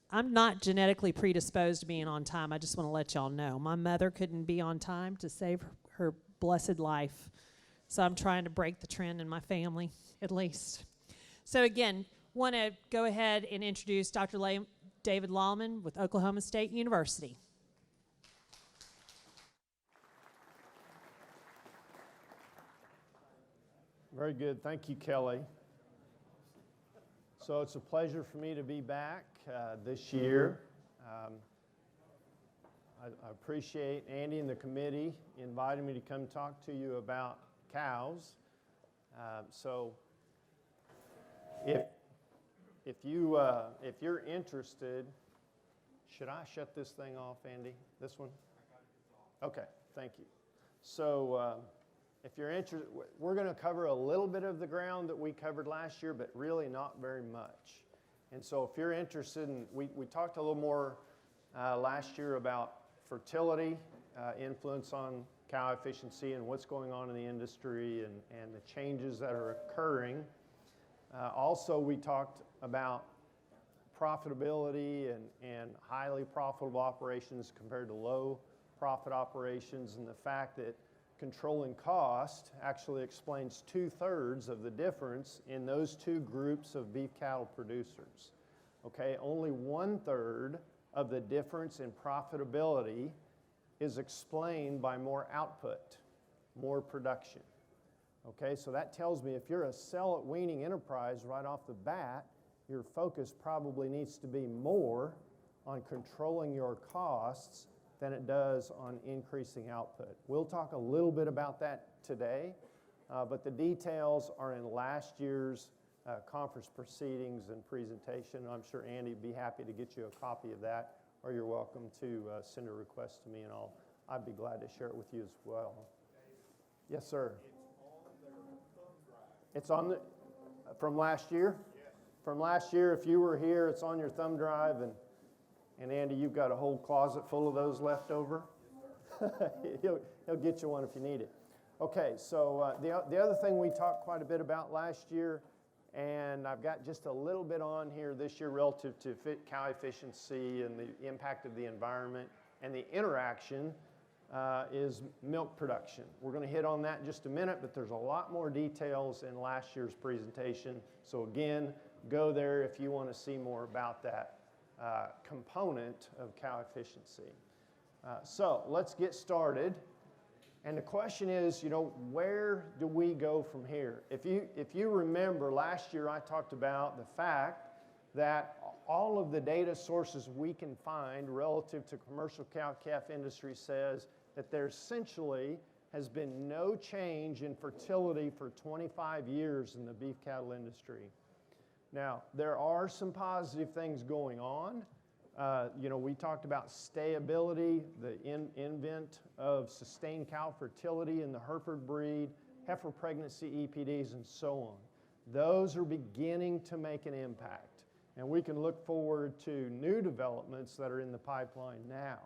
I'm not genetically predisposed to being on time. I just want to let y'all know. My mother couldn't be on time to save her blessed life. So I'm trying to break the trend in my family, at least. So again, want to go ahead and introduce Dr. David Lalman with Oklahoma State University. Very good. Thank you, Kelly. So it's a pleasure for me to be back this year. I appreciate Andy and the committee inviting me to come talk to you about cows. So if you're interested, should I shut this thing off, Andy? This one? Okay, thank you. So if you're interested, we're going to cover a little bit of the ground that we covered last year, but really not very much. And so if you're interested in, we talked a little more last year about fertility, influence on cow efficiency and what's going on in the industry and the changes that are occurring. Also, we talked about profitability and highly profitable operations compared to low profit operations, and the fact that controlling cost actually explains 2/3 of the difference in those two groups of beef cattle producers. Okay, only 1/3 of the difference in profitability is explained by more output, more production. Okay, so that tells me if you're a sell-at-weaning enterprise right off the bat, your focus probably needs to be more on controlling your costs than it does on increasing output. We'll talk a little bit about that today, but the details are in last year's conference proceedings and presentation. I'm sure Andy would be happy to get you a copy of that, or you're welcome to send a request to me, and I'd be glad to share it with you as well. Yes, sir. It's on the from last year? Yes. From last year, if you were here, it's on your thumb drive, and Andy, you've got a whole closet full of those left over. He'll get you one if you need it. Okay, so the other thing we talked quite a bit about last year, and I've got just a little bit on here this year relative to cow efficiency and the impact of the environment and the interaction is milk production. We're going to hit on that in just a minute, but there's a lot more details in last year's presentation. So again, go there if you want to see more about that component of cow efficiency. So let's get started. And the question is, where do we go from here? If you remember, last year I talked about the fact that all of the data sources we can find relative to commercial cow-calf industry says that there essentially has been no change in fertility for 25 years in the beef cattle industry. Now, there are some positive things going on. We talked about stayability, the invent of sustained cow fertility in the Hereford breed, heifer pregnancy EPDs, and so on. Those are beginning to make an impact. And we can look forward to new developments that are in the pipeline now.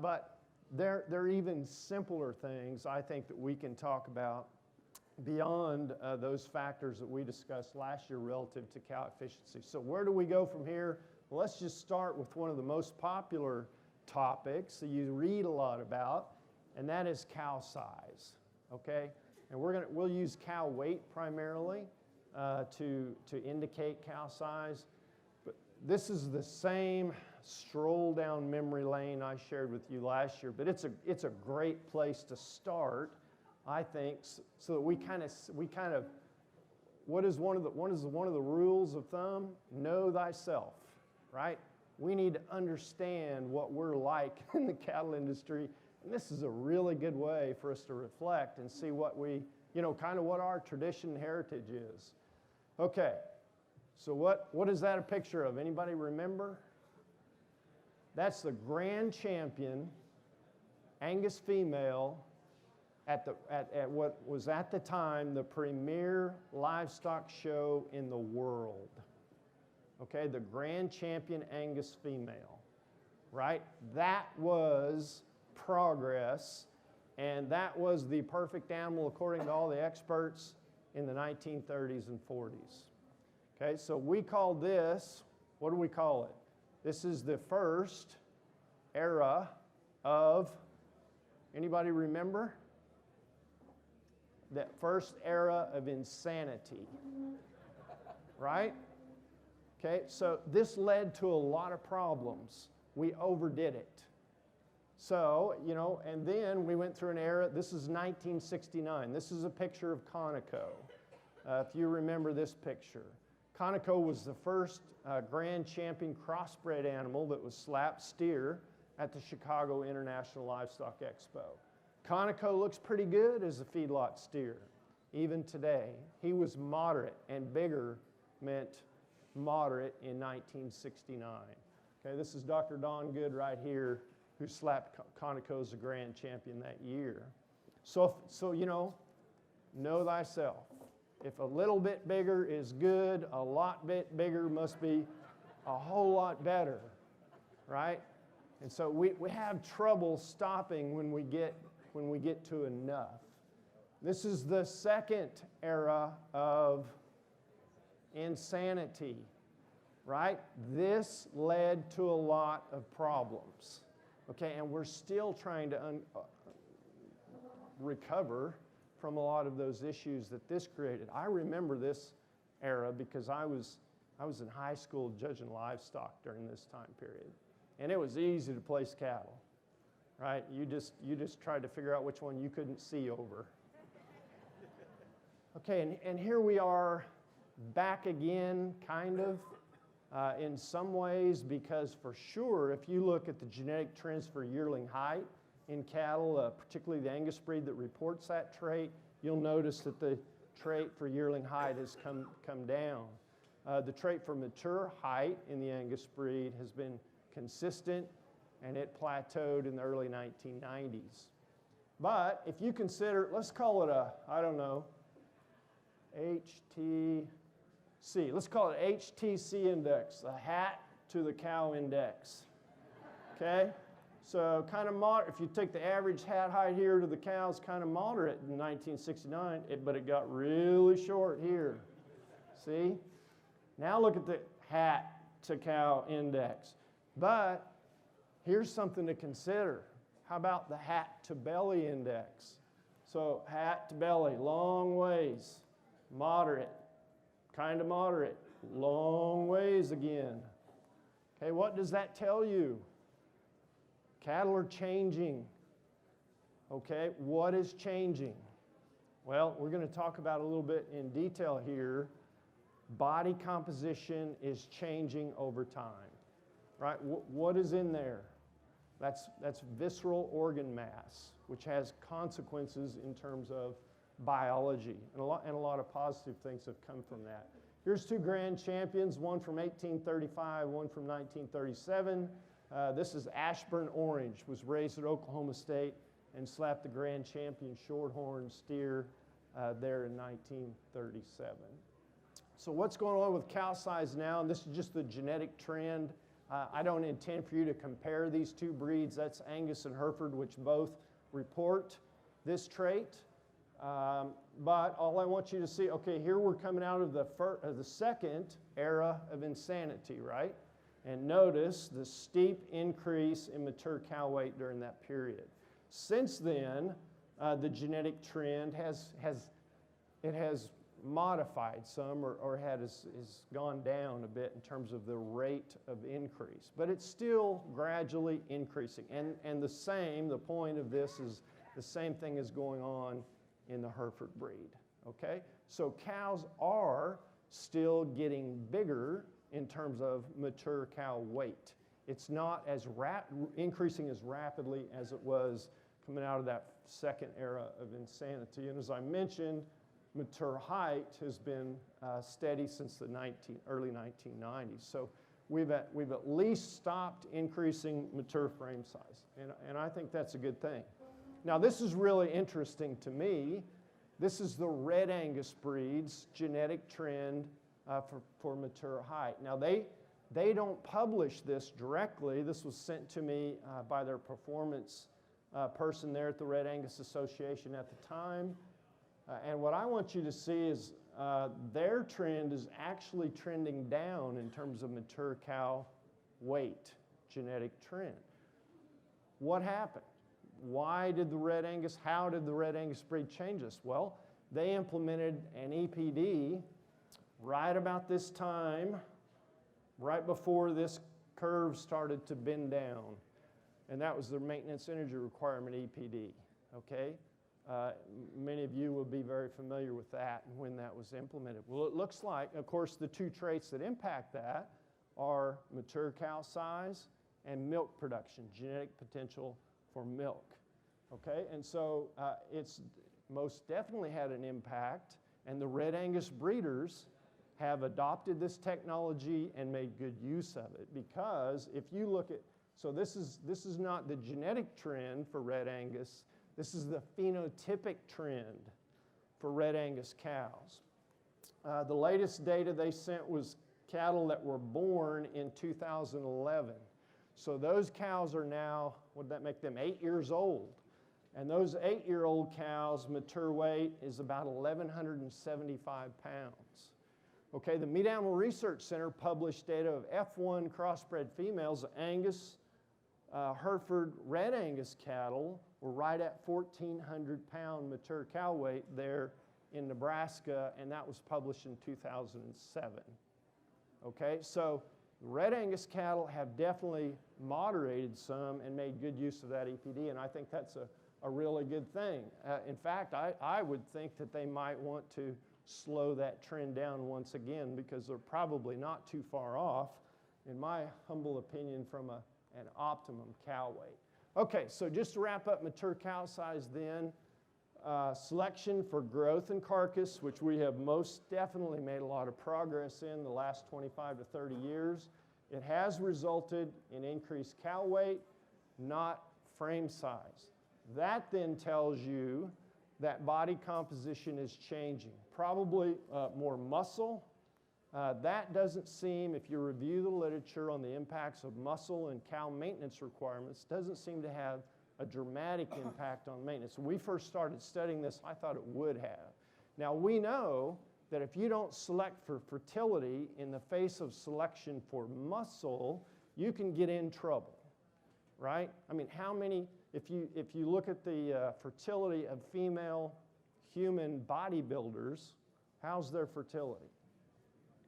But there are even simpler things, I think, that we can talk about beyond those factors that we discussed last year relative to cow efficiency. So where do we go from here? Well, let's just start with one of the most popular topics that you read a lot about, and that is cow size. Okay, and we'll use cow weight primarily to indicate cow size. But this is the same stroll down memory lane I shared with you last year, but it's a great place to start, I think, so that we kind of what is one of the rules of thumb? Know thyself, right? We need to understand what we're like in the cattle industry, and this is a really good way for us to reflect and see what we, kind of what our tradition and heritage is. Okay, so what is that a picture of? Anybody remember? That's the grand champion Angus female at what was at the time the premier livestock show in the world. Okay, the grand champion Angus female, right? That was progress, and that was the perfect animal according to all the experts in the 1930s and 40s. Okay, so we call this, what do we call it? This is the first era of, anybody remember? That first era of insanity, right? Okay, so this led to a lot of problems. We overdid it. So, and then we went through an era, this is 1969. This is a picture of Conoco, if you remember this picture. Conoco was the first grand champion crossbred animal that was slap steer at the Chicago International Livestock Expo. Conoco looks pretty good as a feedlot steer, even today. He was moderate, and bigger meant moderate in 1969. Okay, this is Dr. Don Good right here, who slapped Conoco as a grand champion that year. So know thyself. If a little bit bigger is good, a lot bit bigger must be a whole lot better, right? And so we have trouble stopping when we get to enough. This is the second era of insanity, right? This led to a lot of problems, okay? And we're still trying to recover from a lot of those issues that this created. I remember this era because I was in high school judging livestock during this time period. And it was easy to place cattle, right? You just tried to figure out which one you couldn't see over. Okay, and here we are back again, kind of, in some ways, because for sure, if you look at the genetic trends for yearling height in cattle, particularly the Angus breed that reports that trait, you'll notice that the trait for yearling height has come down. The trait for mature height in the Angus breed has been consistent, and it plateaued in the early 1990s. But if you consider, let's call it HTC. Let's call it HTC index, the hat to the cow index. Okay? So kind of moderate. If you take the average hat height here to the cows, kind of moderate in 1969, but it got really short here. See? Now look at the hat to cow index. But here's something to consider. How about the hat to belly index? So hat to belly, long ways, moderate, kind of moderate, long ways again. Okay, what does that tell you? Cattle are changing. Okay, what is changing? Well, we're going to talk about a little bit in detail here. Body composition is changing over time, right? What is in there? That's visceral organ mass, which has consequences in terms of biology, and a lot of positive things have come from that. Here's two grand champions, one from 1835, one from 1937. This is Ashburn Orange, was raised at Oklahoma State and slapped the grand champion shorthorn steer there in 1937. So what's going on with cow size now? And this is just the genetic trend. I don't intend for you to compare these two breeds. That's Angus and Hereford, which both report this trait. But all I want you to see, okay, here we're coming out of the second era of insanity, right? And notice the steep increase in mature cow weight during that period. Since then, the genetic trend has modified some or has gone down a bit in terms of the rate of increase. But it's still gradually increasing. And the point of this is the same thing is going on in the Hereford breed, okay? So cows are still getting bigger in terms of mature cow weight. It's not as increasing as rapidly as it was coming out of that second era of insanity. And as I mentioned, mature height has been steady since the early 1990s. So we've at least stopped increasing mature frame size, and I think that's a good thing. Now this is really interesting to me. This is the Red Angus breed's genetic trend for mature height. Now they don't publish this directly. This was sent to me by their performance person there at the Red Angus Association at the time. And what I want you to see is their trend is actually trending down in terms of mature cow weight genetic trend. What happened? Why did how did the Red Angus breed change this? Well, they implemented an EPD right about this time, right before this curve started to bend down. And that was their maintenance energy requirement EPD, okay? Many of you will be very familiar with that and when that was implemented. Well, it looks like, of course, the two traits that impact that are mature cow size and milk production, genetic potential for milk, okay? And so it's most definitely had an impact, and the Red Angus breeders have adopted this technology and made good use of it, because if you look at, so this is not the genetic trend for Red Angus, this is the phenotypic trend for Red Angus cows. The latest data they sent was cattle that were born in 2011. So those cows are now, what did that make them, 8 years old. And those 8-year-old cows' mature weight is about 1,175 pounds. Okay, the Meat Animal Research Center published data of F1 crossbred females of Angus, Hereford Red Angus cattle were right at 1,400-pound mature cow weight there in Nebraska, and that was published in 2007. Okay, so Red Angus cattle have definitely moderated some and made good use of that EPD, and I think that's a really good thing. In fact, I would think that they might want to slow that trend down once again, because they're probably not too far off, in my humble opinion, from an optimum cow weight. Okay, so just to wrap up mature cow size then, selection for growth and carcass, which we have most definitely made a lot of progress in the last 25 to 30 years. It has resulted in increased cow weight, not frame size. That then tells you that body composition is changing, probably more muscle. That doesn't seem, if you review the literature on the impacts of muscle and cow maintenance requirements, doesn't seem to have a dramatic impact on maintenance. When we first started studying this, I thought it would have. Now we know that if you don't select for fertility in the face of selection for muscle, you can get in trouble, right? I mean, how many, if you look at the fertility of female human bodybuilders, how's their fertility?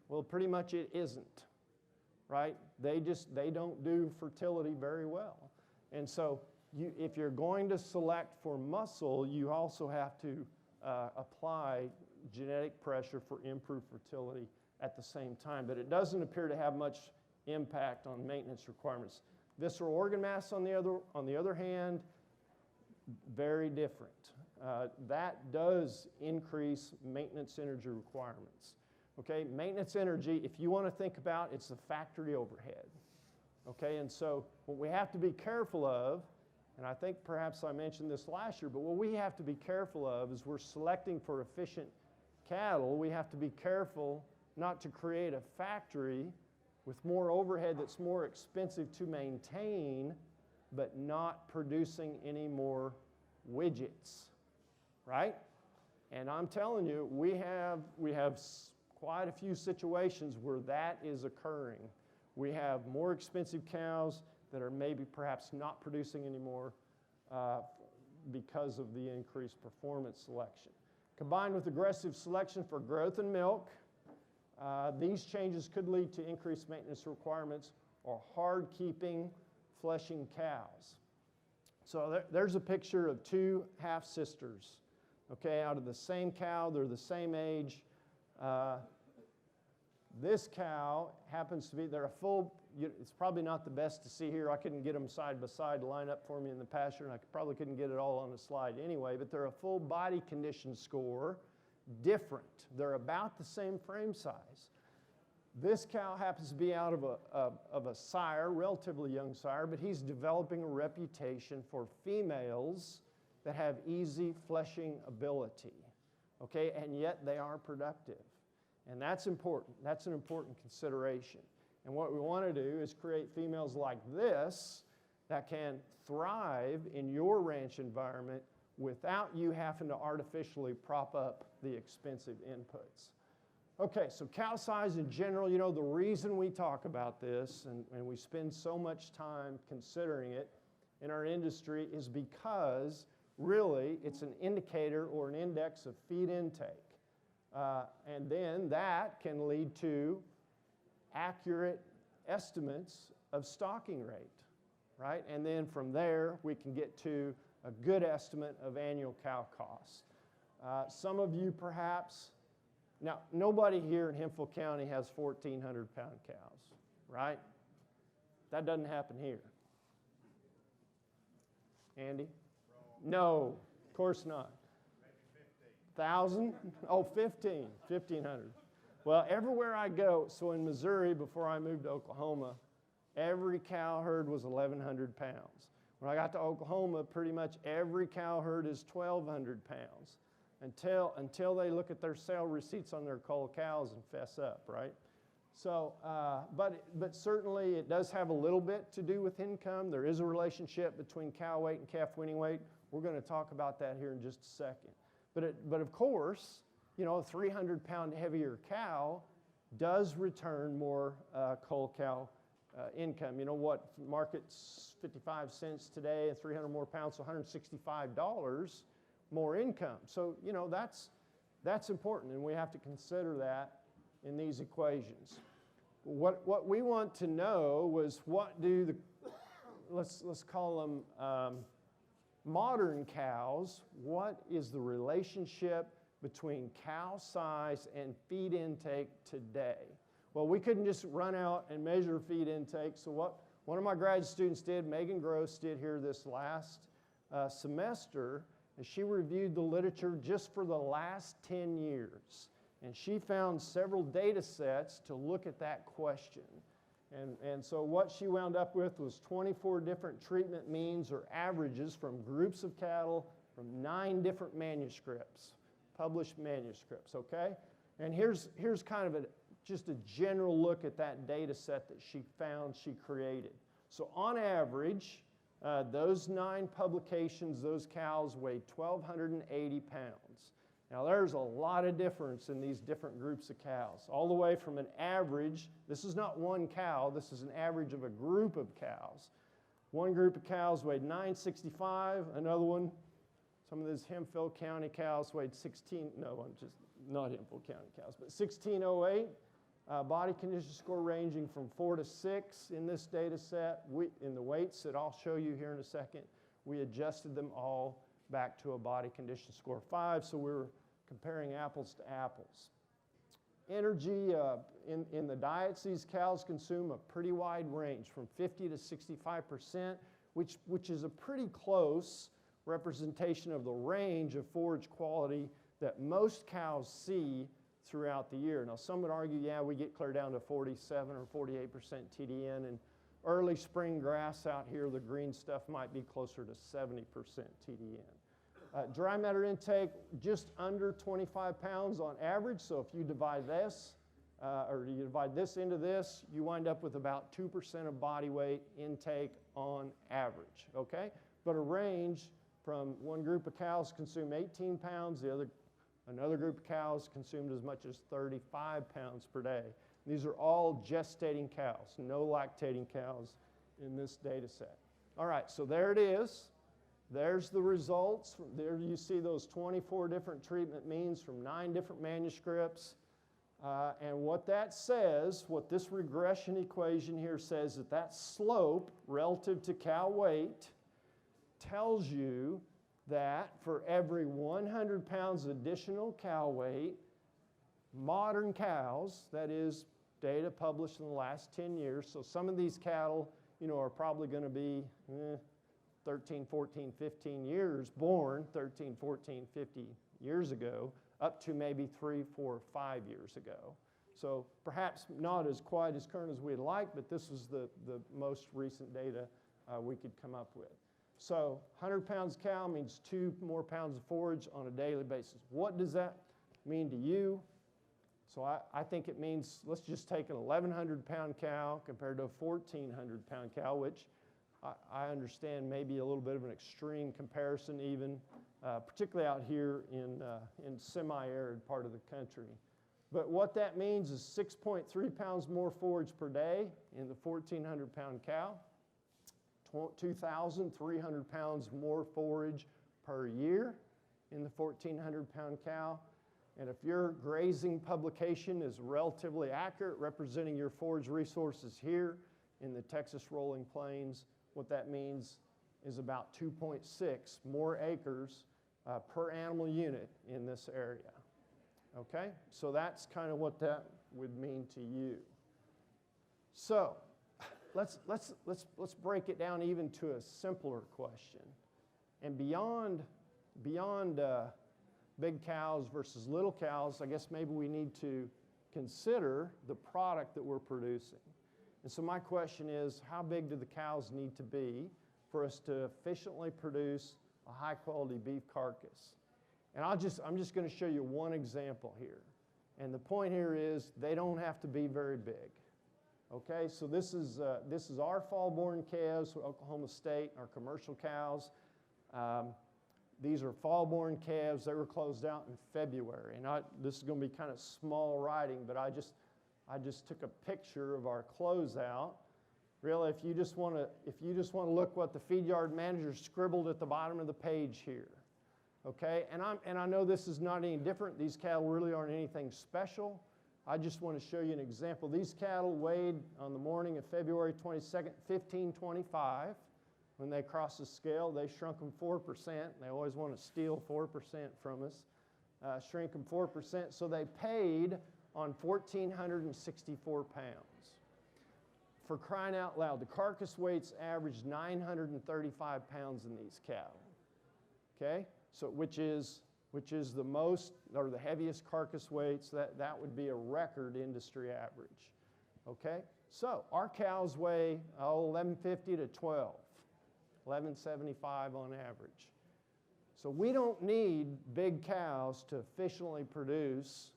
Well, pretty much it isn't, right? They don't do fertility very well. And so if you're going to select for muscle, you also have to apply genetic pressure for improved fertility at the same time. But it doesn't appear to have much impact on maintenance requirements. Visceral organ mass, on the other hand, very different. That does increase maintenance energy requirements. Okay, maintenance energy, if you want to think about, it's the factory overhead. Okay, and so what we have to be careful of, and I think perhaps I mentioned this last year, but what we have to be careful of is we're selecting for efficient cattle. We have to be careful not to create a factory with more overhead that's more expensive to maintain, but not producing any more widgets, right? And I'm telling you, we have quite a few situations where that is occurring. We have more expensive cows that are maybe perhaps not producing anymore because of the increased performance selection. Combined with aggressive selection for growth and milk, these changes could lead to increased maintenance requirements or hard-keeping, fleshing cows. So there's a picture of two half-sisters, okay, out of the same cow. They're the same age. This cow happens to be, they're a full, it's probably not the best to see here. I couldn't get them side by side to line up for me in the pasture, and I probably couldn't get it all on the slide anyway, but they're a full body condition score, different. They're about the same frame size. This cow happens to be out of a sire, relatively young sire, but he's developing a reputation for females that have easy fleshing ability, okay, and yet they are productive. And that's important. That's an important consideration. And what we want to do is create females like this that can thrive in your ranch environment without you having to artificially prop up the expensive inputs. Okay, so cow size in general, the reason we talk about this and we spend so much time considering it in our industry is because really it's an indicator or an index of feed intake. And then that can lead to accurate estimates of stocking rate, right? And then from there, we can get to a good estimate of annual cow costs. Some of you perhaps, now nobody here in Hemphill County has 1,400-pound cows, right? That doesn't happen here. Andy? No, of course not. 1,000? Oh, 1,500. Well, everywhere I go, so in Missouri, before I moved to Oklahoma, every cow herd was 1,100 pounds. When I got to Oklahoma, pretty much every cow herd is 1,200 pounds until they look at their sale receipts on their cull cows and fess up, right? So, but certainly it does have a little bit to do with income. There is a relationship between cow weight and calf weaning weight. We're going to talk about that here in just a second. But of course, a 300-pound heavier cow does return more cull cow income. You know what? Market's 55 cents today, and 300 more pounds, so $165 more income. So, that's important, and we have to consider that in these equations. What we want to know was what do the, let's call them modern cows, what is the relationship between cow size and feed intake today? Well, we couldn't just run out and measure feed intake, so what one of my grad students did, Megan Gross, did here this last semester, is she reviewed the literature just for the last 10 years. And she found several data sets to look at that question. And so what she wound up with was 24 different treatment means or averages from groups of cattle from 9 different manuscripts, published manuscripts, okay? And here's kind of just a general look at that data set that she found she created. So on average, those 9 publications, those cows weighed 1,280 pounds. Now there's a lot of difference in these different groups of cows, all the way from an average, this is not one cow, this is an average of a group of cows. One group of cows weighed 965, another one, some of these Hemphill County cows weighed not Hemphill County cows, but 1608, body condition score ranging from 4 to 6 in this data set. In the weights that I'll show you here in a second, we adjusted them all back to a body condition score of 5, so we're comparing apples to apples. Energy in the diets these cows consume a pretty wide range, from 50 to 65%, which is a pretty close representation of the range of forage quality that most cows see throughout the year. Now, some would argue, yeah, we get clear down to 47 or 48% TDN, and early spring grass out here, the green stuff might be closer to 70% TDN. Dry matter intake, just under 25 pounds on average, so if you divide this, or you divide this into this, you wind up with about 2% of body weight intake on average, okay? But a range from one group of cows consume 18 pounds, another group of cows consumed as much as 35 pounds per day. These are all gestating cows, no lactating cows in this data set. All right, so there it is. There's the results. There you see those 24 different treatment means from 9 different manuscripts. And what that says, what this regression equation here says, that slope relative to cow weight tells you that for every 100 pounds additional cow weight, modern cows, that is data published in the last 10 years, so some of these cattle, are probably going to be 13, 14, 15 years born, 13, 14, 50 years ago, up to maybe 3, 4, 5 years ago. So perhaps not as quite as current as we'd like, but this is the most recent data we could come up with. So 100 pounds cow means 2 more pounds of forage on a daily basis. What does that mean to you? So I think it means, let's just take an 1,100-pound cow compared to a 1,400-pound cow, which I understand may be a little bit of an extreme comparison even, particularly out here in semi-arid part of the country. But what that means is 6.3 pounds more forage per day in the 1,400-pound cow, 2,300 pounds more forage per year in the 1,400-pound cow. And if your grazing publication is relatively accurate, representing your forage resources here in the Texas rolling plains, what that means is about 2.6 more acres per animal unit in this area. Okay, so that's kind of what that would mean to you. So let's break it down even to a simpler question. And beyond big cows versus little cows, I guess maybe we need to consider the product that we're producing. And so my question is, how big do the cows need to be for us to efficiently produce a high-quality beef carcass? And I'm just going to show you one example here. And the point here is they don't have to be very big. Okay, so this is our fall-born calves, Oklahoma State, our commercial cows. These are fall-born calves. They were closed out in February. And this is going to be kind of small writing, but I just took a picture of our closeout. Really, if you just want to look what the feed yard manager scribbled at the bottom of the page here. Okay, and I know this is not any different. These cattle really aren't anything special. I just want to show you an example. These cattle weighed on the morning of February 22nd, 1525. When they crossed the scale, they shrunk them 4%. They always want to steal 4% from us. Shrink them 4%. So they paid on 1,464 pounds. For crying out loud, the carcass weights averaged 935 pounds in these cattle. Okay? So which is the most, or the heaviest carcass weights, that would be a record industry average. Okay? So our cows weigh 1150 to 12, 1175 on average. So we don't need big cows to efficiently produce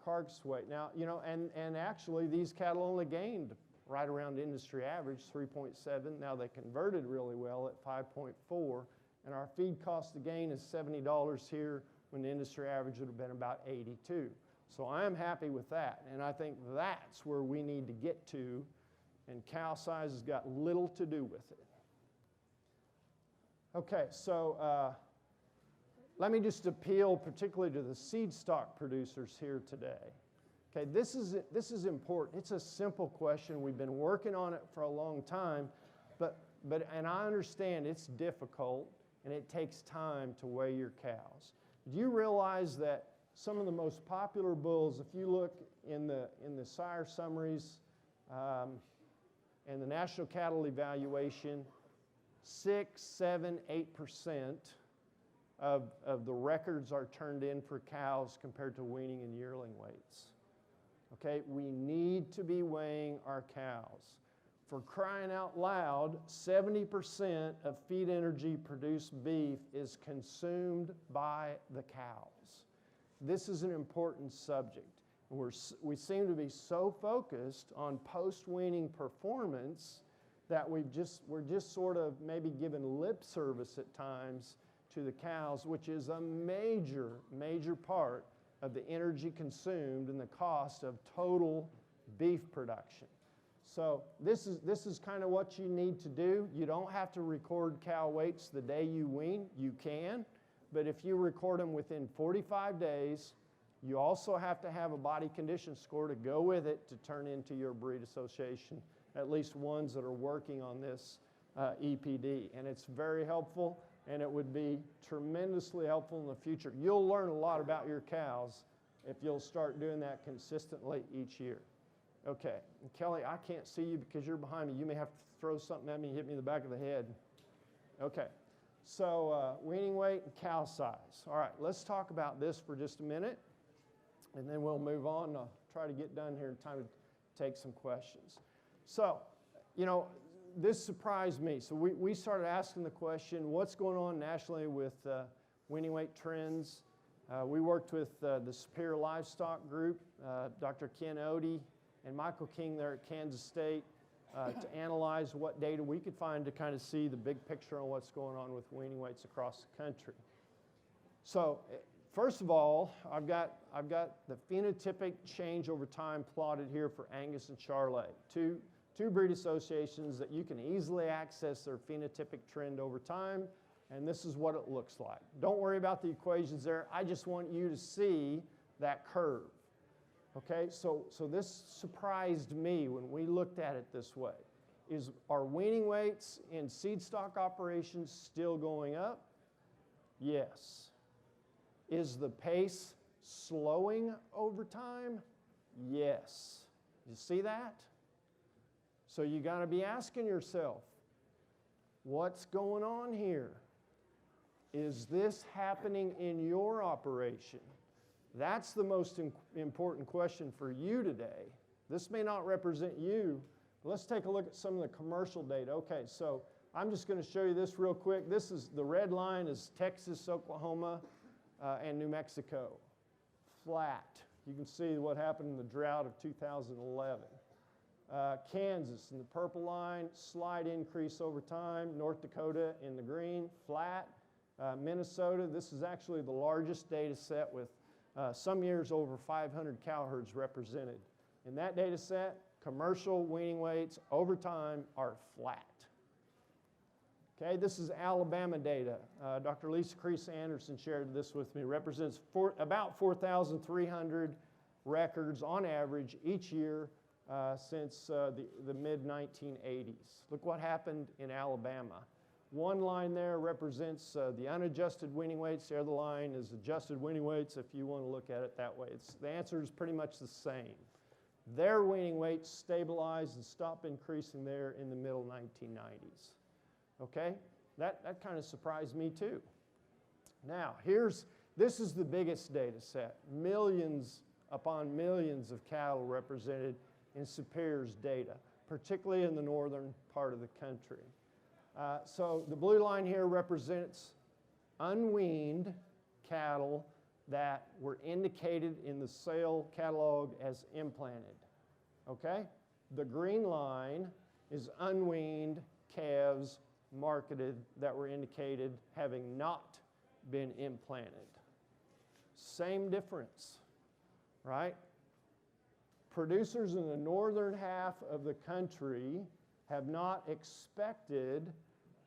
carcass weight. Now, you know, and actually these cattle only gained right around industry average, 3.7. Now they converted really well at 5.4. And our feed cost to gain is $70 here when the industry average would have been about 82. So I'm happy with that. And I think that's where we need to get to. And cow size has got little to do with it. Okay, so let me just appeal particularly to the seed stock producers here today. Okay, this is important. It's a simple question. We've been working on it for a long time, and I understand it's difficult and it takes time to weigh your cows. Do you realize that some of the most popular bulls, if you look in the sire summaries and the National Cattle Evaluation, 6, 7, 8% of the records are turned in for cows compared to weaning and yearling weights. Okay, we need to be weighing our cows. For crying out loud, 70% of feed energy produced beef is consumed by the cows. This is an important subject. We seem to be so focused on post-weaning performance that we're just sort of maybe given lip service at times to the cows, which is a major, major part of the energy consumed and the cost of total beef production. So this is kind of what you need to do. You don't have to record cow weights the day you wean. You can, but if you record them within 45 days, you also have to have a body condition score to go with it to turn into your breed association, at least ones that are working on this EPD. And it's very helpful, and it would be tremendously helpful in the future. You'll learn a lot about your cows if you'll start doing that consistently each year. Okay, and Kelly, I can't see you because you're behind me. You may have to throw something at me and hit me in the back of the head. Okay, so weaning weight and cow size. All right, let's talk about this for just a minute, and then we'll move on. I'll try to get done here in time to take some questions. So, you know, this surprised me. So we started asking the question, what's going on nationally with weaning weight trends? We worked with the Superior Livestock Group, Dr. Ken Odie, and Michael King there at Kansas State to analyze what data we could find to kind of see the big picture on what's going on with weaning weights across the country. So first of all, I've got the phenotypic change over time plotted here for Angus and Charolais, two breed associations that you can easily access their phenotypic trend over time, and this is what it looks like. Don't worry about the equations there. I just want you to see that curve. Okay, so this surprised me when we looked at it this way. Are weaning weights in seed stock operations still going up? Yes. Is the pace slowing over time? Yes. You see that? So you got to be asking yourself, what's going on here? Is this happening in your operation? That's the most important question for you today. This may not represent you. Let's take a look at some of the commercial data. Okay, so I'm just going to show you this real quick. This is the red line is Texas, Oklahoma, and New Mexico. Flat. You can see what happened in the drought of 2011. Kansas in the purple line, slight increase over time. North Dakota in the green, flat. Minnesota, this is actually the largest data set with some years over 500 cow herds represented. In that data set, commercial weaning weights over time are flat. Okay, this is Alabama data. Dr. Lisa Crease Anderson shared this with me. Represents about 4,300 records on average each year since the mid-1980s. Look what happened in Alabama. One line there represents the unadjusted weaning weights. The other line is adjusted weaning weights if you want to look at it that way. The answer is pretty much the same. Their weaning weights stabilized and stopped increasing there in the middle 1990s. Okay? That kind of surprised me too. Now, this is the biggest data set. Millions upon millions of cattle represented in Superior's data, particularly in the northern part of the country. So the blue line here represents unweaned cattle that were indicated in the sale catalog as implanted. Okay? The green line is unweaned calves marketed that were indicated having not been implanted. Same difference, right? Producers in the northern half of the country have not expected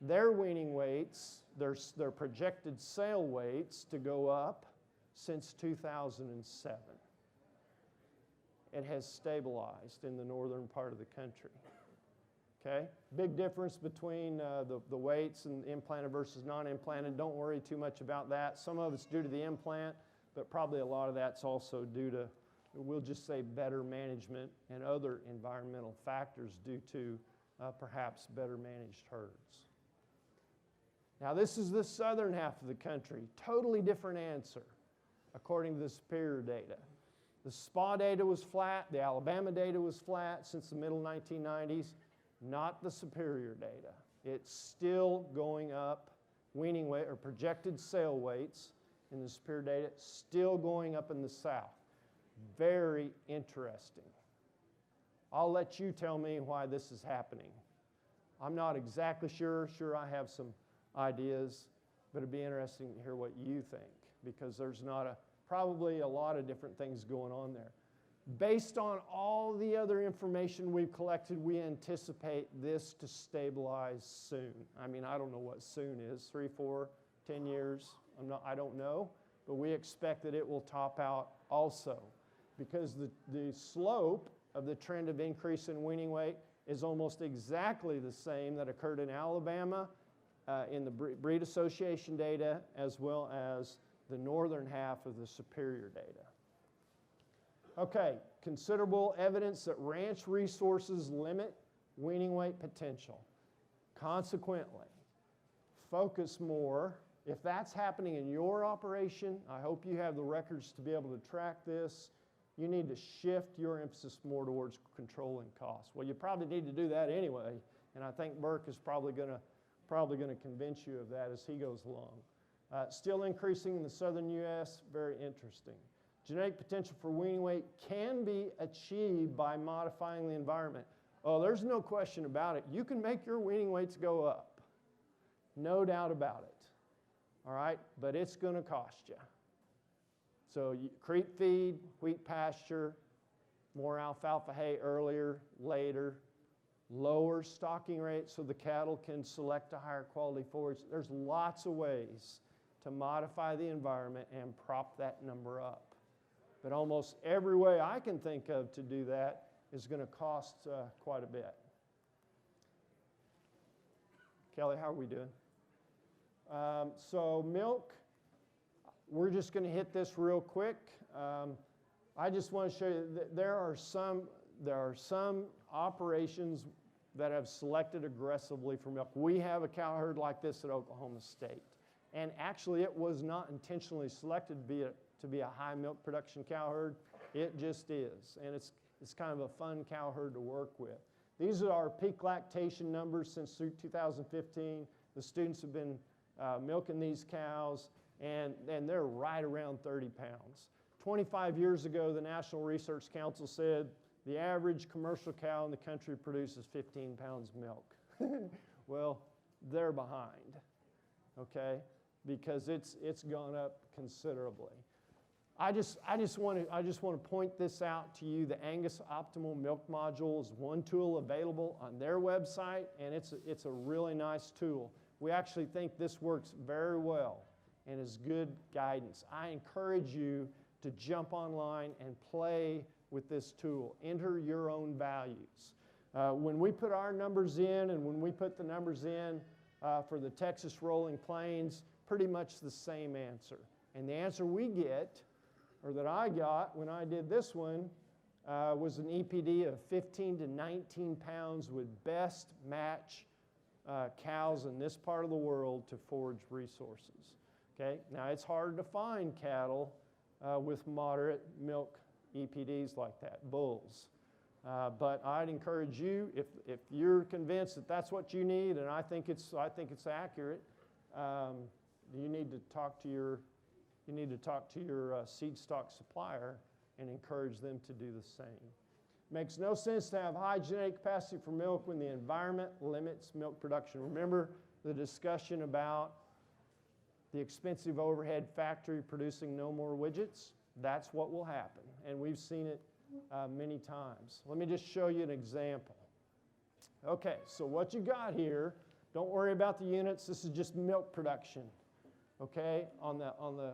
their weaning weights, their projected sale weights to go up since 2007. It has stabilized in the northern part of the country. Okay? Big difference between the weights and implanted versus non-implanted. Don't worry too much about that. Some of it's due to the implant, but probably a lot of that's also due to, we'll just say, better management and other environmental factors due to perhaps better managed herds. Now this is the southern half of the country. Totally different answer according to the Superior data. The SPA data was flat. The Alabama data was flat since the middle 1990s. Not the Superior data. It's still going up. Weaning weight or projected sale weights in the Superior data still going up in the south. Very interesting. I'll let you tell me why this is happening. I'm not exactly sure. Sure, I have some ideas, but it'd be interesting to hear what you think because there's probably a lot of different things going on there. Based on all the other information we've collected, we anticipate this to stabilize soon. I mean, I don't know what soon is, 3, 4, 10 years. I don't know, but we expect that it will top out also because the slope of the trend of increase in weaning weight is almost exactly the same that occurred in Alabama in the breed association data as well as the northern half of the Superior data. Okay, considerable evidence that ranch resources limit weaning weight potential. Consequently, focus more. If that's happening in your operation, I hope you have the records to be able to track this. You need to shift your emphasis more towards controlling costs. Well, you probably need to do that anyway, and I think Burke is probably going to convince you of that as he goes along. Still increasing in the southern U.S., very interesting. Genetic potential for weaning weight can be achieved by modifying the environment. Oh, there's no question about it. You can make your weaning weights go up. No doubt about it. All right? But it's going to cost you. So creep feed, wheat pasture, more alfalfa hay earlier, later, lower stocking rate so the cattle can select a higher quality forage. There's lots of ways to modify the environment and prop that number up. But almost every way I can think of to do that is going to cost quite a bit. Kelly, how are we doing? So milk, we're just going to hit this real quick. I just want to show you that there are some operations that have selected aggressively for milk. We have a cow herd like this at Oklahoma State. And actually, it was not intentionally selected to be a high milk production cow herd. It just is. And it's kind of a fun cow herd to work with. These are our peak lactation numbers since 2015. The students have been milking these cows, and they're right around 30 pounds. 25 years ago, the National Research Council said the average commercial cow in the country produces 15 pounds of milk. Well, they're behind, okay, because it's gone up considerably. I just want to point this out to you. The Angus Optimal Milk Module is one tool available on their website, and it's a really nice tool. We actually think this works very well and is good guidance. I encourage you to jump online and play with this tool. Enter your own values. When we put our numbers in and when we put the numbers in for the Texas Rolling Plains, pretty much the same answer. And the answer we get, or that I got when I did this one, was an EPD of 15 to 19 pounds would best match cows in this part of the world to forage resources. Okay? Now it's hard to find cattle with moderate milk EPDs like that, bulls. But I'd encourage you, if you're convinced that that's what you need, and I think it's accurate, you need to talk to your seed stock supplier and encourage them to do the same. Makes no sense to have high genetic capacity for milk when the environment limits milk production. Remember the discussion about the expensive overhead factory producing no more widgets? That's what will happen, and we've seen it many times. Let me just show you an example. Okay, so what you got here, don't worry about the units, this is just milk production. Okay, on the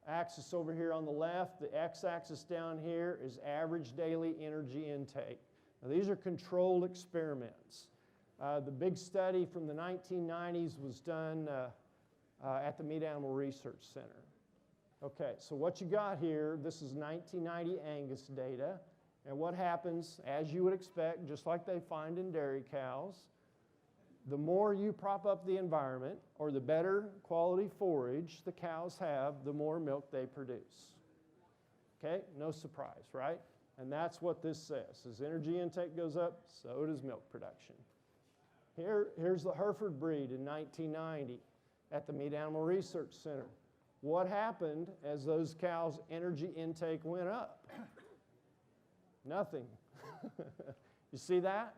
axis over here on the left, the x-axis down here is average daily energy intake. Now these are controlled experiments. The big study from the 1990s was done at the Meat Animal Research Center. Okay, so what you got here, this is 1990 Angus data, and what happens, as you would expect, just like they find in dairy cows, the more you prop up the environment, or the better quality forage the cows have, the more milk they produce. Okay, no surprise, right? And that's what this says. As energy intake goes up, so does milk production. Here's the Hereford breed in 1990 at the Meat Animal Research Center. What happened as those cows' energy intake went up? Nothing. You see that?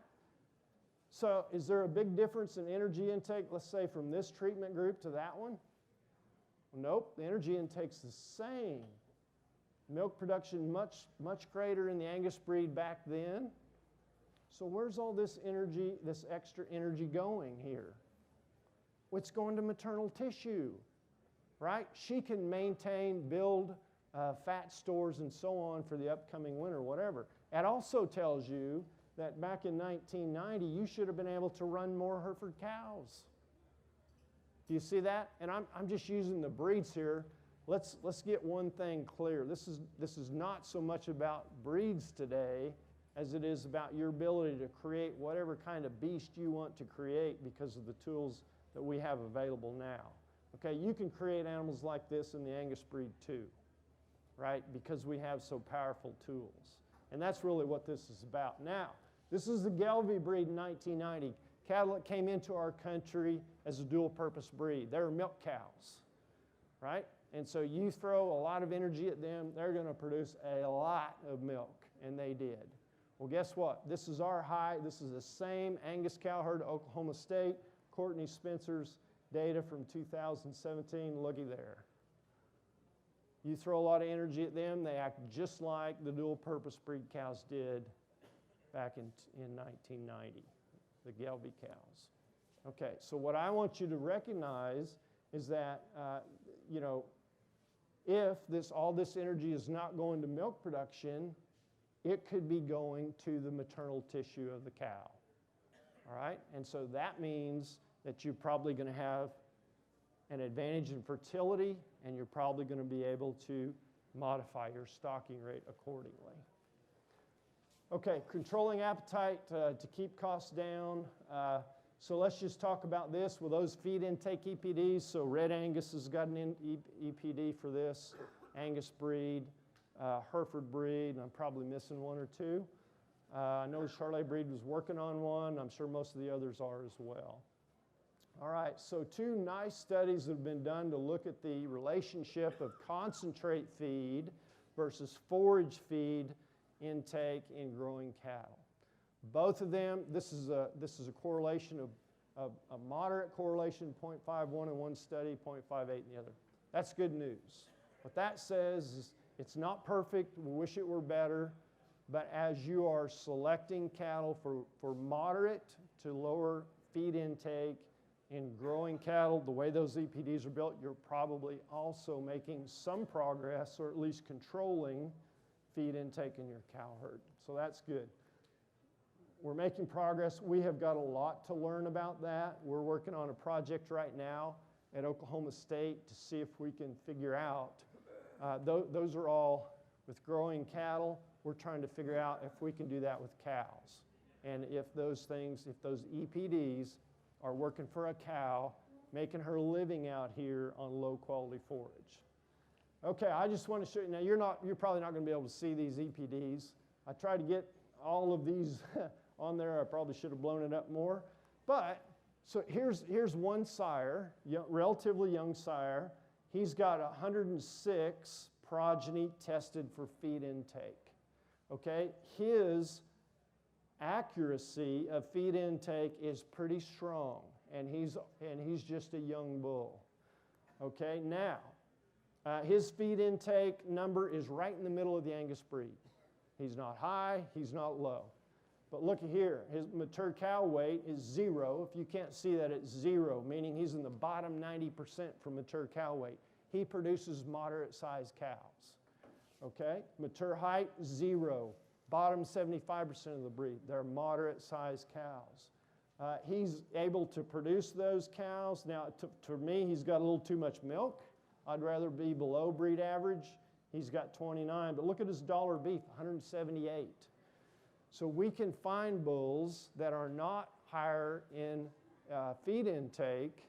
So is there a big difference in energy intake, let's say, from this treatment group to that one? Nope, the energy intake's the same. Milk production much greater in the Angus breed back then. So where's all this energy, this extra energy going here? Well, it's going to maternal tissue, right? She can maintain, build fat stores and so on for the upcoming winter, whatever. It also tells you that back in 1990, you should have been able to run more Hereford cows. Do you see that? And I'm just using the breeds here. Let's get one thing clear. This is not so much about breeds today as it is about your ability to create whatever kind of beast you want to create because of the tools that we have available now. Okay, you can create animals like this in the Angus breed too, right? Because we have so powerful tools. And that's really what this is about. Now, this is the Gelbvieh breed in 1990. Cattle that came into our country as a dual-purpose breed. They were milk cows, right? And so you throw a lot of energy at them, they're going to produce a lot of milk, and they did. Well, guess what? This is our high. This is the same Angus cow herd at Oklahoma State. Courtney Spencer's data from 2017. Looky there. You throw a lot of energy at them, they act just like the dual-purpose breed cows did back in 1990, the Gelbvieh cows. Okay, so what I want you to recognize is that, if all this energy is not going to milk production, it could be going to the maternal tissue of the cow. All right, and so that means that you're probably going to have an advantage in fertility, and you're probably going to be able to modify your stocking rate accordingly. Okay, controlling appetite to keep costs down. So let's just talk about this with those feed intake EPDs. So Red Angus has got an EPD for this, Angus breed, Hereford breed, and I'm probably missing one or two. I know Charolais breed was working on one. I'm sure most of the others are as well. All right, so two nice studies have been done to look at the relationship of concentrate feed versus forage feed intake in growing cattle. Both of them, this is a correlation of a moderate correlation, 0.51 in one study, 0.58 in the other. That's good news. What that says is it's not perfect. We wish it were better. But as you are selecting cattle for moderate to lower feed intake in growing cattle, the way those EPDs are built, you're probably also making some progress, or at least controlling feed intake in your cow herd. So that's good. We're making progress. We have got a lot to learn about that. We're working on a project right now at Oklahoma State to see if we can figure out, those are all with growing cattle. We're trying to figure out if we can do that with cows. And if those EPDs are working for a cow, making her living out here on low quality forage. Okay, I just want to show you, now you're probably not going to be able to see these EPDs. I tried to get all of these on there. I probably should have blown it up more. But, so here's one sire, relatively young sire. He's got 106 progeny tested for feed intake. Okay, his accuracy of feed intake is pretty strong, and he's just a young bull. Okay, now, his feed intake number is right in the middle of the Angus breed. He's not high, he's not low. But look here, his mature cow weight is 0. If you can't see that, it's 0, meaning he's in the bottom 90% for mature cow weight. He produces moderate-sized cows. Okay, mature height, 0. Bottom 75% of the breed, they're moderate-sized cows. He's able to produce those cows. Now, to me, he's got a little too much milk. I'd rather be below breed average. He's got 29, but look at his dollar beef, 178. So we can find bulls that are not higher in feed intake.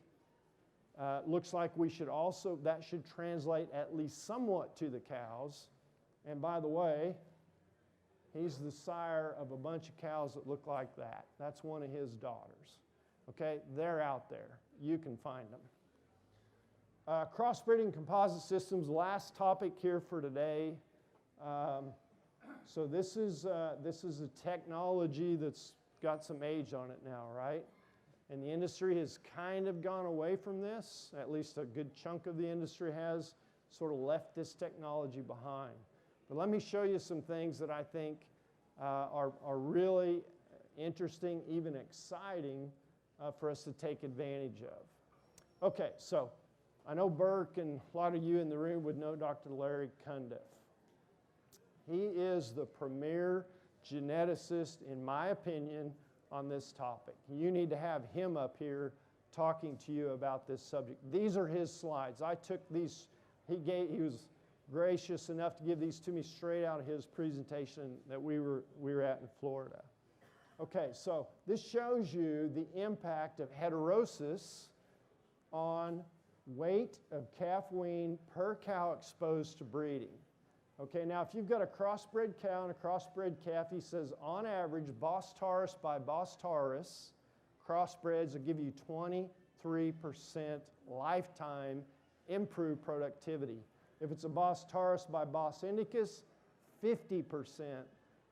Looks like that should translate at least somewhat to the cows. And by the way, he's the sire of a bunch of cows that look like that. That's one of his daughters. Okay, they're out there. You can find them. Crossbreeding composite systems, last topic here for today. So this is a technology that's got some age on it now, right? And the industry has kind of gone away from this. At least a good chunk of the industry has sort of left this technology behind. But let me show you some things that I think are really interesting, even exciting for us to take advantage of. Okay, so I know Burke and a lot of you in the room would know Dr. Larry Cundiff. He is the premier geneticist, in my opinion, on this topic. You need to have him up here talking to you about this subject. These are his slides. I took these, he was gracious enough to give these to me straight out of his presentation that we were at in Florida. Okay, so this shows you the impact of heterosis on weight of calf wean per cow exposed to breeding. Okay, now if you've got a crossbred cow and a crossbred calf, he says on average, Bos Taurus by Bos Taurus, crossbreds will give you 23% lifetime improved productivity. If it's a Bos Taurus by Bos Indicus, 50%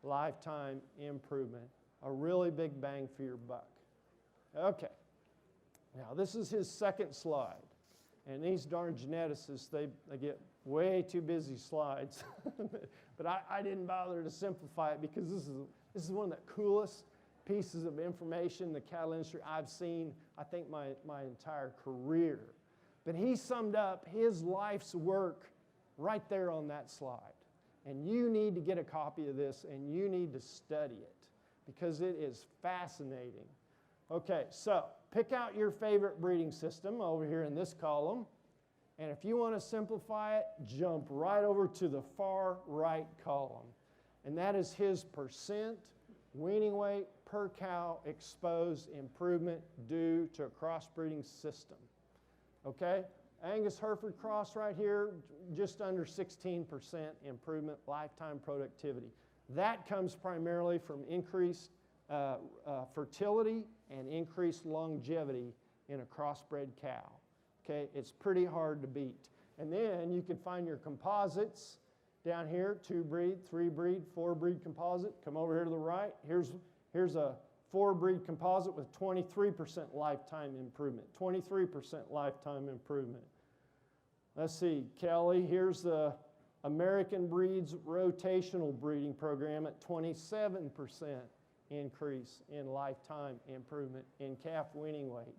lifetime improvement. A really big bang for your buck. Okay, now this is his second slide. And these darn geneticists, they get way too busy slides. But I didn't bother to simplify it because this is one of the coolest pieces of information in the cattle industry I've seen, I think, my entire career. But he summed up his life's work right there on that slide. And you need to get a copy of this, and you need to study it because it is fascinating. Okay, so pick out your favorite breeding system over here in this column. And if you want to simplify it, jump right over to the far right column. And that is his percent weaning weight per cow exposed improvement due to a crossbreeding system. Okay? Angus Hereford cross right here, just under 16% improvement lifetime productivity. That comes primarily from increased fertility and increased longevity in a crossbred cow. Okay, it's pretty hard to beat. And then you can find your composites down here, 2-breed, 3-breed, 4-breed composite. Come over here to the right. Here's a 4-breed composite with 23% lifetime improvement. 23% lifetime improvement. Let's see, Kelly, here's the American Breeds rotational breeding program at 27% increase in lifetime improvement in calf weaning weight.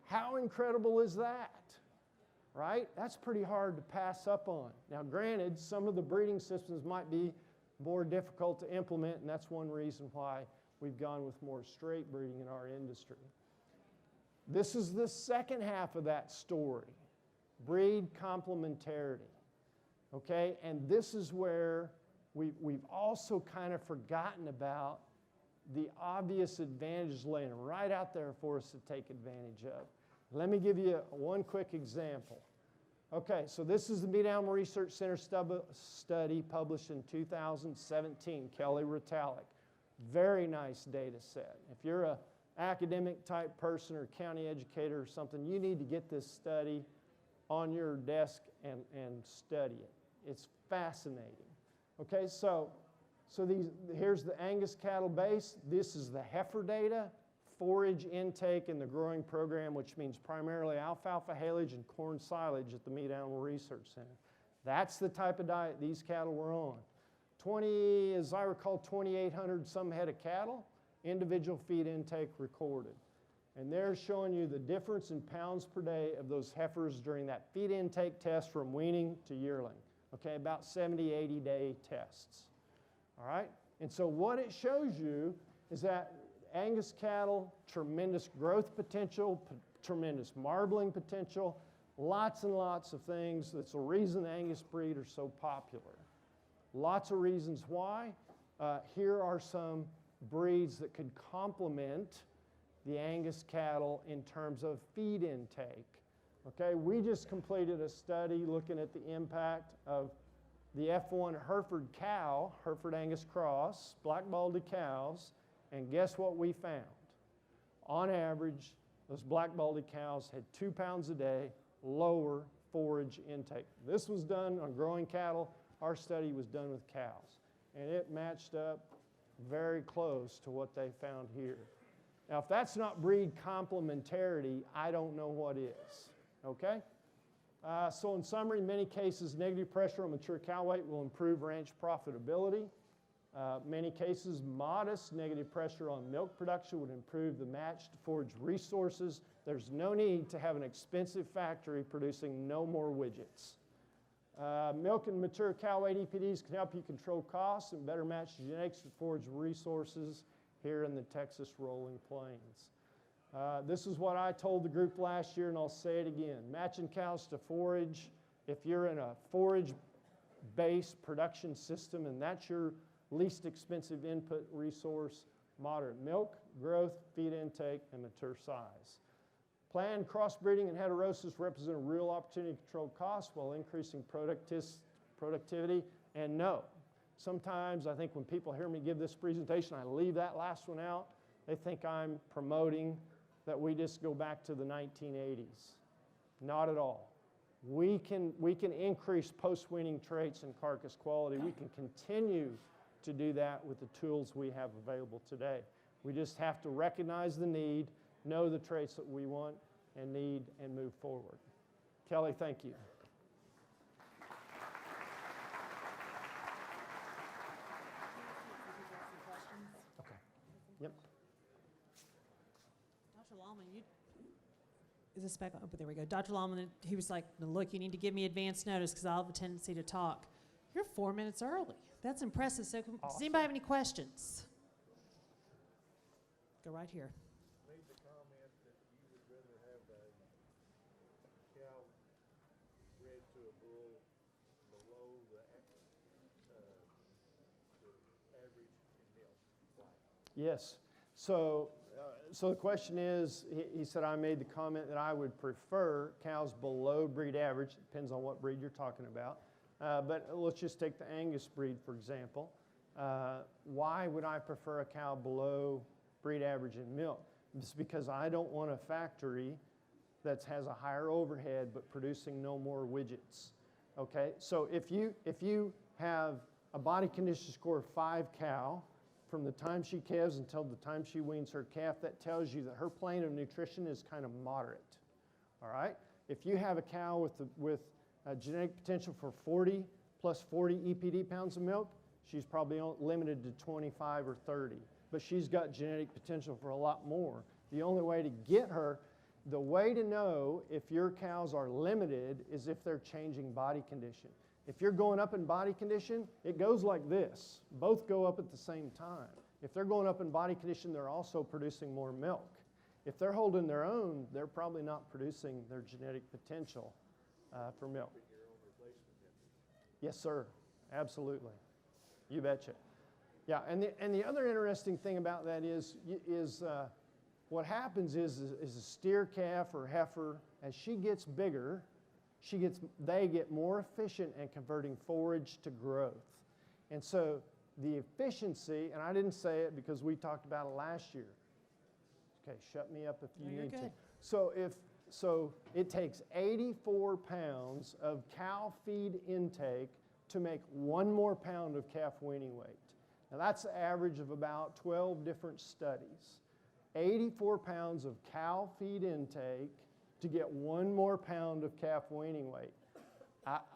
How incredible is that? Right? That's pretty hard to pass up on. Now, granted, some of the breeding systems might be more difficult to implement, and that's one reason why we've gone with more straight breeding in our industry. This is the second half of that story, breed complementarity. Okay? And this is where we've also kind of forgotten about the obvious advantages laying right out there for us to take advantage of. Let me give you one quick example. Okay, so this is the Meat Animal Research Center study published in 2017, Kelly Ritalik. Very nice data set. If you're an academic type person or county educator or something, you need to get this study on your desk and study it. It's fascinating. Okay, so here's the Angus cattle base. This is the heifer data, forage intake in the growing program, which means primarily alfalfa haylage and corn silage at the Meat Animal Research Center. That's the type of diet these cattle were on. As I recall, 2,800 some head of cattle, individual feed intake recorded. And they're showing you the difference in pounds per day of those heifers during that feed intake test from weaning to yearling. Okay, about 70, 80-day tests. All right? And so what it shows you is that Angus cattle, tremendous growth potential, tremendous marbling potential, lots and lots of things. That's the reason the Angus breed are so popular. Lots of reasons why. Here are some breeds that could complement the Angus cattle in terms of feed intake. Okay, we just completed a study looking at the impact of the F1 Hereford cow, Hereford Angus cross, black baldy cows, and guess what we found? On average, those black baldy cows had 2 pounds a day lower forage intake. This was done on growing cattle. Our study was done with cows, and it matched up very close to what they found here. Now, if that's not breed complementarity, I don't know what is, okay? So in summary, in many cases, negative pressure on mature cow weight will improve ranch profitability. Many cases, modest negative pressure on milk production would improve the matched forage resources. There's no need to have an expensive factory producing no more widgets. Milk and mature cow weight EPDs can help you control costs and better match genetics to forage resources here in the Texas rolling plains. This is what I told the group last year, and I'll say it again. Matching cows to forage, if you're in a forage-based production system and that's your least expensive input resource, moderate milk, growth, feed intake, and mature size. Planned crossbreeding and heterosis represent a real opportunity to control costs while increasing productivity. And no, sometimes I think when people hear me give this presentation, I leave that last one out. They think I'm promoting that we just go back to the 1980s. Not at all. We can increase post-weaning traits and carcass quality. We can continue to do that with the tools we have available today. We just have to recognize the need, know the traits that we want and need, and move forward. Kelly, thank you. Okay. Yep. Dr. Lalman, is this back on? Oh, there we go. Dr. Lalman, he was like, look, you need to give me advance notice because I'll have a tendency to talk. You're 4 minutes early. That's impressive. So, does anybody have any questions? Go right here. Made the comment that you would rather have a cow bred to a bull below the average in milk. Why? Yes. So the question is, he said I made the comment that I would prefer cows below breed average. Depends on what breed you're talking about. But let's just take the Angus breed, for example. Why would I prefer a cow below breed average in milk? It's because I don't want a factory that has a higher overhead but producing no more widgets. Okay, so if you have a body condition score of 5 cow, from the time she calves until the time she weans her calf, that tells you that her plane of nutrition is kind of moderate. All right? If you have a cow with a genetic potential for 40 plus 40 EPD pounds of milk, she's probably limited to 25 or 30. But she's got genetic potential for a lot more. The only way to get her, the way to know if your cows are limited is if they're changing body condition. If you're going up in body condition, it goes like this. Both go up at the same time. If they're going up in body condition, they're also producing more milk. If they're holding their own, they're probably not producing their genetic potential for milk. Yes, sir. Absolutely. You betcha. Yeah, and the other interesting thing about that is what happens is a steer calf or heifer, as she gets bigger, they get more efficient at converting forage to growth. And so the efficiency, and I didn't say it because we talked about it last year. Okay, shut me up if you need to. So it takes 84 pounds of cow feed intake to make 1 more pound of calf weaning weight. Now that's the average of about 12 different studies. 84 pounds of cow feed intake to get 1 more pound of calf weaning weight.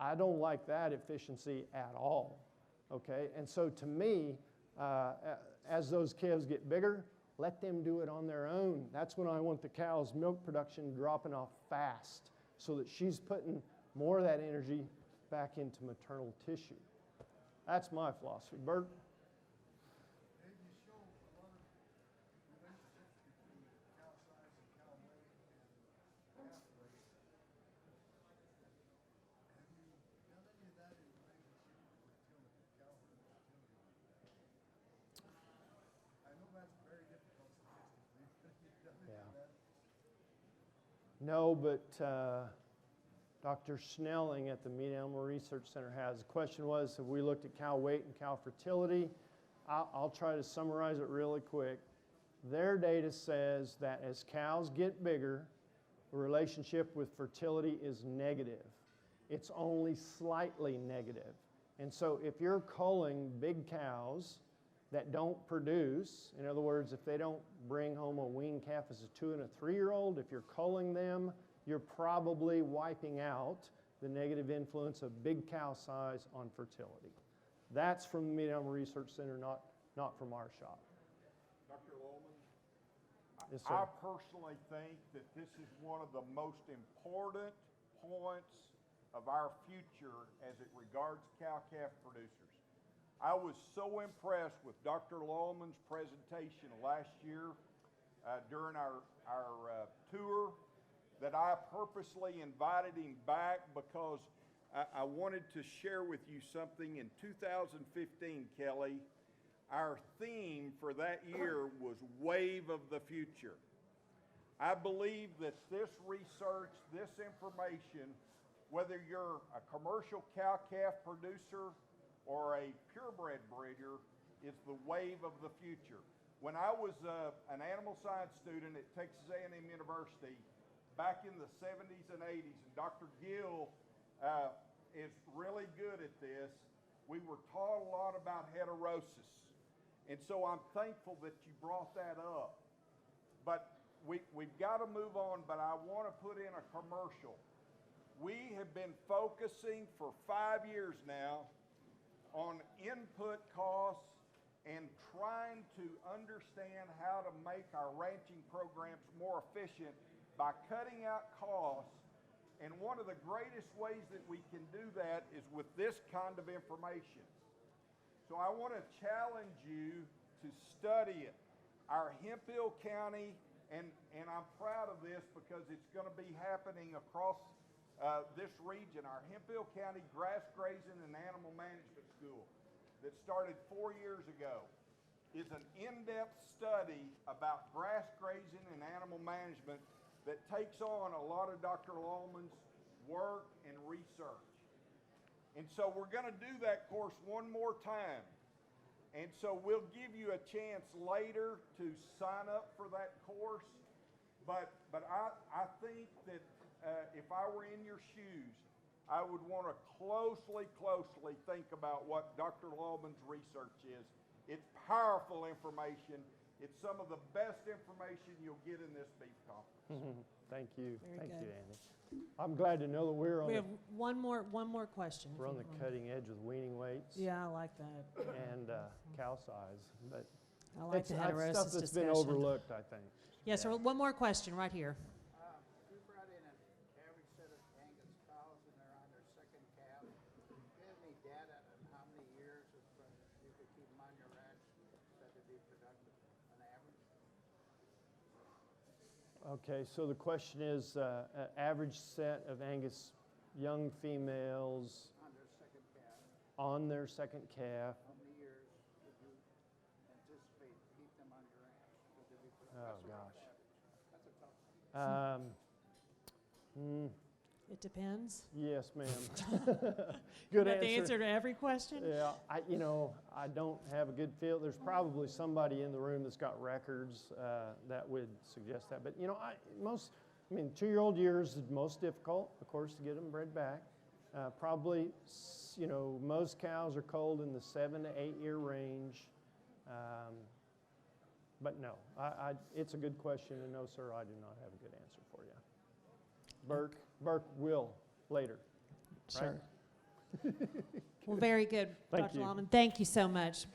I don't like that efficiency at all, okay? And so to me, as those calves get bigger, let them do it on their own. That's when I want the cow's milk production dropping off fast so that she's putting more of that energy back into maternal tissue. That's my philosophy. Bert? No, but Dr. Snelling at the Meat Animal Research Center has. The question was, have we looked at cow weight and cow fertility? I'll try to summarize it really quick. Their data says that as cows get bigger, the relationship with fertility is negative. It's only slightly negative. And so if you're culling big cows that don't produce, in other words, if they don't bring home a weaned calf as a 2- and 3-year-old, if you're culling them, you're probably wiping out the negative influence of big cow size on fertility. That's from the Meat Animal Research Center, not from our shop. Dr. Lalman, Yes, sir. I personally think that this is one of the most important points of our future as it regards cow-calf producers. I was so impressed with Dr. Lalman's presentation last year during our tour that I purposely invited him back because I wanted to share with you something. In 2015, Kelly, our theme for that year was Wave of the Future. I believe that this research, this information, whether you're a commercial cow-calf producer or a purebred breeder, is the wave of the future. When I was an animal science student at Texas A&M University back in the 70s and 80s, and Dr. Gill is really good at this, we were taught a lot about heterosis. And so I'm thankful that you brought that up. But we've got to move on, but I want to put in a commercial. We have been focusing for 5 years now on input costs and trying to understand how to make our ranching programs more efficient by cutting out costs. And one of the greatest ways that we can do that is with this kind of information. So I want to challenge you to study it. Our Hemphill County, and I'm proud of this because it's going to be happening across this region. Our Hemphill County Grass Grazing and Animal Management School that started 4 years ago is an in-depth study about grass grazing and animal management that takes on a lot of Dr. Lalman's work and research. And so we're going to do that course one more time. And so we'll give you a chance later to sign up for that course. But I think that if I were in your shoes, I would want to closely think about what Dr. Lalman's research is. It's powerful information. It's some of the best information you'll get in this beef conference. Thank you. Very Thank good. you, Andy. I'm glad to know that we're on We the, have one more question. if we're on you the want. cutting edge with weaning weights Yeah, I like that. and cow size. But I like the that's heterosis stuff that's discussion. been overlooked, I think. Yes, sir. One more question right here. You brought in an average set of Angus cows and they're on their second calf. Do you have any data on how many years you could keep them on your ranch that would be productive on average? Okay, so the question is average set of Angus young females On their second calf, on their second calf. how many years would you anticipate to keep them on your ranch? Would they be Oh, productive? gosh. That's a tough one. It depends. Yes, ma'am. Good Good that the answer. answer to every question? Yeah, I don't have a good feel. There's probably somebody in the room that's got records that would suggest that. But, 2-year-old years is most difficult, of course, to get them bred back. Probably, most cows are culled in the 7 to 8 year range. But no, it's a good question, and no, sir, I do not have a good answer for you. Burke will later. Sure. Well, very good, Thank Dr. you. Lalman. Thank you so much.